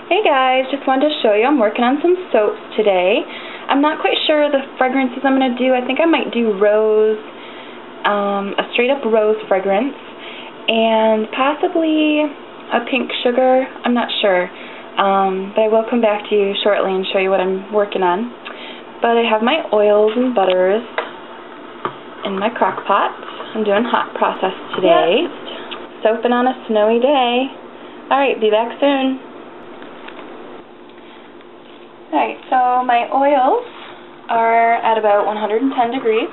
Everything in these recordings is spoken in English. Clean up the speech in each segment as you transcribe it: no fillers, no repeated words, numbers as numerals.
Hey guys, just wanted to show you I'm working on some soaps today. I'm not quite sure the fragrances I'm going to do. I think I might do rose, a straight up rose fragrance, and possibly a pink sugar. I'm not sure, but I will come back to you shortly and show you what I'm working on. But I have my oils and butters in my crock pot. I'm doing hot process today. Yep. Soaping on a snowy day. Alright, be back soon. Alright, so my oils are at about 110 degrees,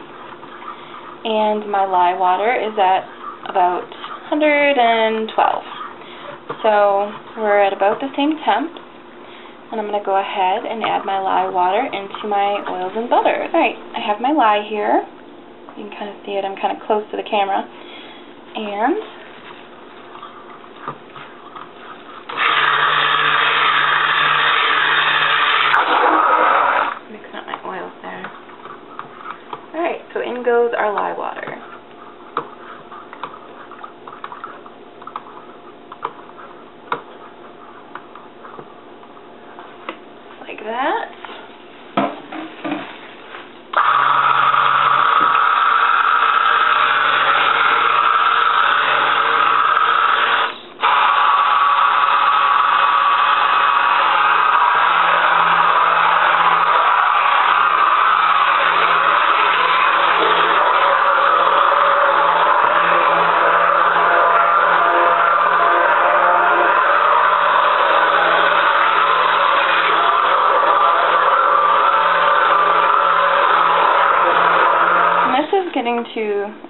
and my lye water is at about 112. So we're at about the same temp, and I'm going to go ahead and add my lye water into my oils and butters. Alright, I have my lye here. You can kind of see it. I'm kind of close to the camera. And so in goes our lye water. Like that.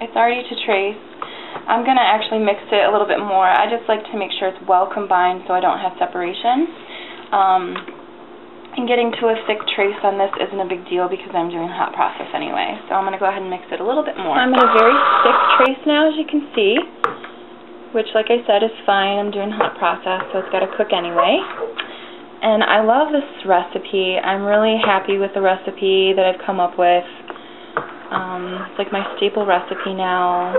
It's already to trace. I'm going to actually mix it a little bit more. I just like to make sure it's well combined so I don't have separation. And getting to a thick trace on this isn't a big deal because I'm doing hot process anyway. So I'm going to go ahead and mix it a little bit more. I'm at a very thick trace now, as you can see, which, like I said, is fine. I'm doing hot process, so it's got to cook anyway. And I love this recipe. I'm really happy with the recipe that I've come up with. It's like my staple recipe now.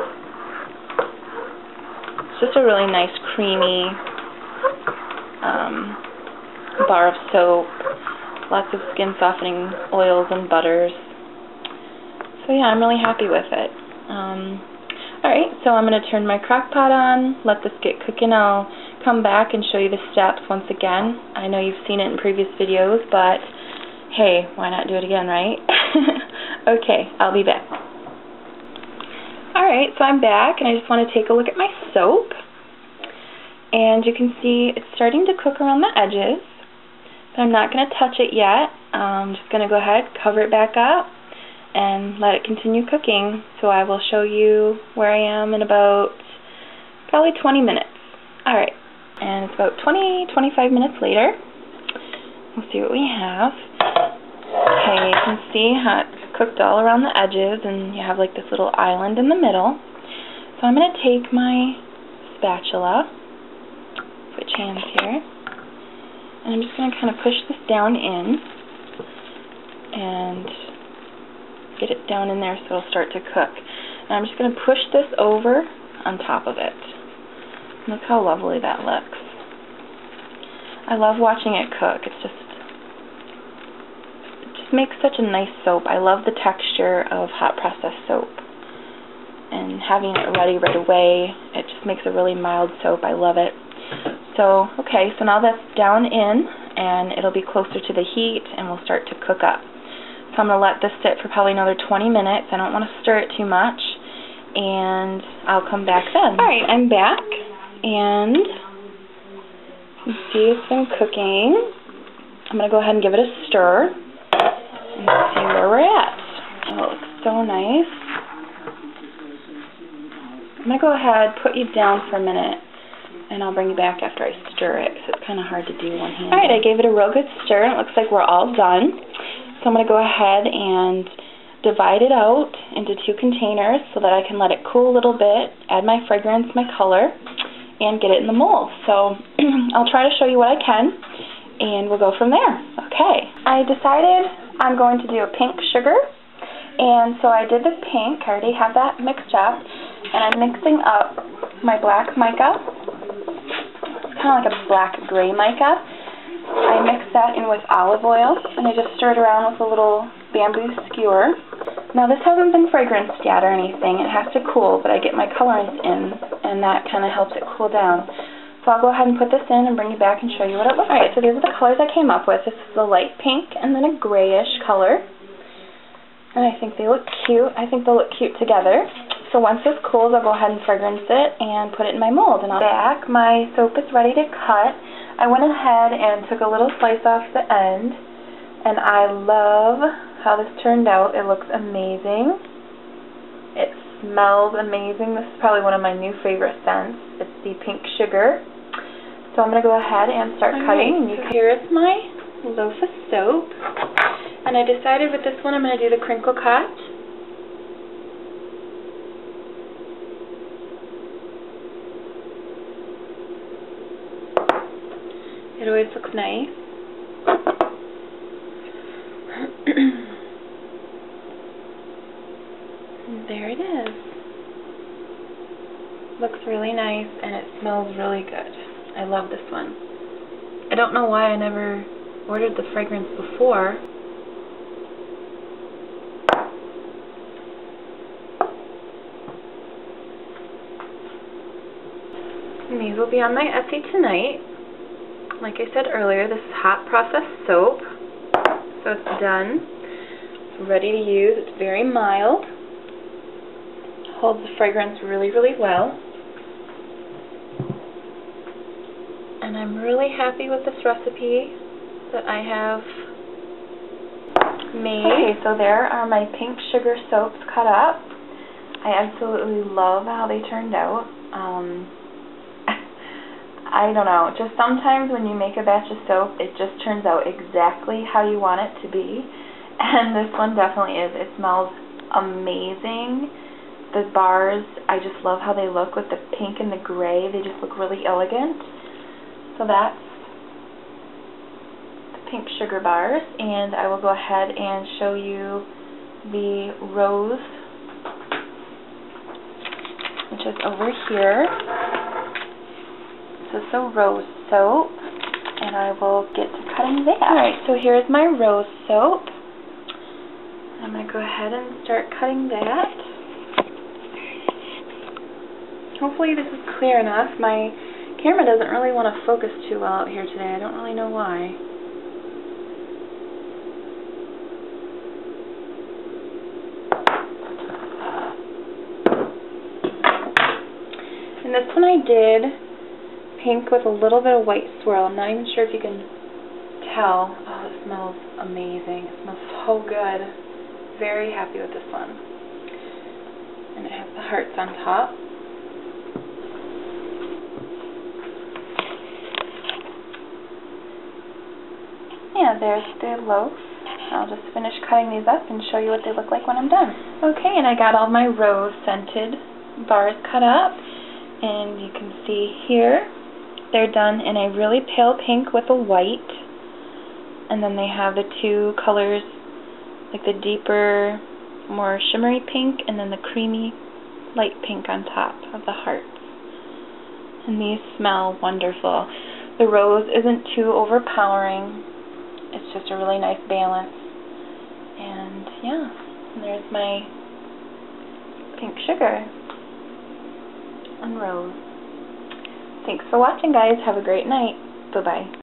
It's just a really nice, creamy bar of soap. Lots of skin softening oils and butters. So yeah, I'm really happy with it. Alright, so I'm going to turn my crock pot on, let this get cooking. I'll come back and show you the steps once again. I know you've seen it in previous videos, but hey, why not do it again, right? Okay, I'll be back. Alright, so I'm back, and I just want to take a look at my soap. And you can see it's starting to cook around the edges, but I'm not going to touch it yet. I'm just going to go ahead, cover it back up, and let it continue cooking. So I will show you where I am in about probably 20 minutes. Alright, and it's about 20-25 minutes later. We'll see what we have. Okay, you can see how it's cooked all around the edges, and you have like this little island in the middle. So I'm going to take my spatula, switch hands here, and I'm just going to kind of push this down in and get it down in there so it'll start to cook. And I'm just going to push this over on top of it. Look how lovely that looks. I love watching it cook. It just makes such a nice soap. I love the texture of hot processed soap, and having it ready right away, it just makes a really mild soap. I love it. So okay, so now that's down in, and it'll be closer to the heat, and we'll start to cook up. So I'm going to let this sit for probably another 20 minutes. I don't want to stir it too much, and I'll come back then. Alright, I'm back, and you can see it's been cooking. I'm going to go ahead and give it a stir and see where we're at. Oh, it looks so nice. I'm going to go ahead, put you down for a minute, and I'll bring you back after I stir it, because it's kind of hard to do one-handed. Alright, I gave it a real good stir, and it looks like we're all done. So I'm going to go ahead and divide it out into 2 containers so that I can let it cool a little bit, add my fragrance, my color, and get it in the mold. So I'll try to show you what I can, and we'll go from there. Okay. I decided I'm going to do a pink sugar, and so I did the pink. I already have that mixed up, and I'm mixing up my black mica. It's kind of like a black-gray mica, I mix that in with olive oil, and I just stir it around with a little bamboo skewer. Now this hasn't been fragranced yet or anything. It has to cool, but I get my colorants in, and that kind of helps it cool down. So I'll go ahead and put this in and bring you back and show you what it looks like. Alright, so these are the colors I came up with. This is the light pink and then a grayish color. And I think they look cute. I think they'll look cute together. So once this cools, I'll go ahead and fragrance it and put it in my mold. And I'll back. My soap is ready to cut. I went ahead and took a little slice off the end. And I love how this turned out. It looks amazing. It smells amazing. This is probably one of my new favorite scents. It's the pink sugar. So I'm going to go ahead and start cutting. So here is my loaf of soap. And I decided with this one I'm going to do the crinkle cut. It always looks nice. And there it is. Looks really nice and it smells really good. I love this one. I don't know why I never ordered the fragrance before. And these will be on my Etsy tonight. Like I said earlier, this is hot processed soap. So it's done. It's ready to use. It's very mild. Holds the fragrance really, really well. And I'm really happy with this recipe that I have made. Okay, so there are my pink sugar soaps cut up. I absolutely love how they turned out. I don't know, just sometimes when you make a batch of soap, it just turns out exactly how you want it to be. And this one definitely is. It smells amazing. The bars, I just love how they look with the pink and the gray. They just look really elegant. So that's the pink sugar bars, and I will go ahead and show you the rose, which is over here. This is the rose soap, and I will get to cutting that. Alright, so here's my rose soap. I'm going to go ahead and start cutting that. Hopefully this is clear enough. My camera doesn't really want to focus too well out here today. I don't really know why. And this one I did pink with a little bit of white swirl. I'm not even sure if you can tell. Oh, it smells amazing. It smells so good. Very happy with this one. And it has the hearts on top. Yeah, there's the loaf. I'll just finish cutting these up and show you what they look like when I'm done. Okay, and I got all my rose scented bars cut up, and you can see here they're done in a really pale pink with a white, and then they have the two colors, like the deeper, more shimmery pink, and then the creamy light pink on top of the hearts. And these smell wonderful. The rose isn't too overpowering. It's just a really nice balance. And yeah, and there's my pink sugar and rose. Thanks for watching, guys. Have a great night. Bye-bye.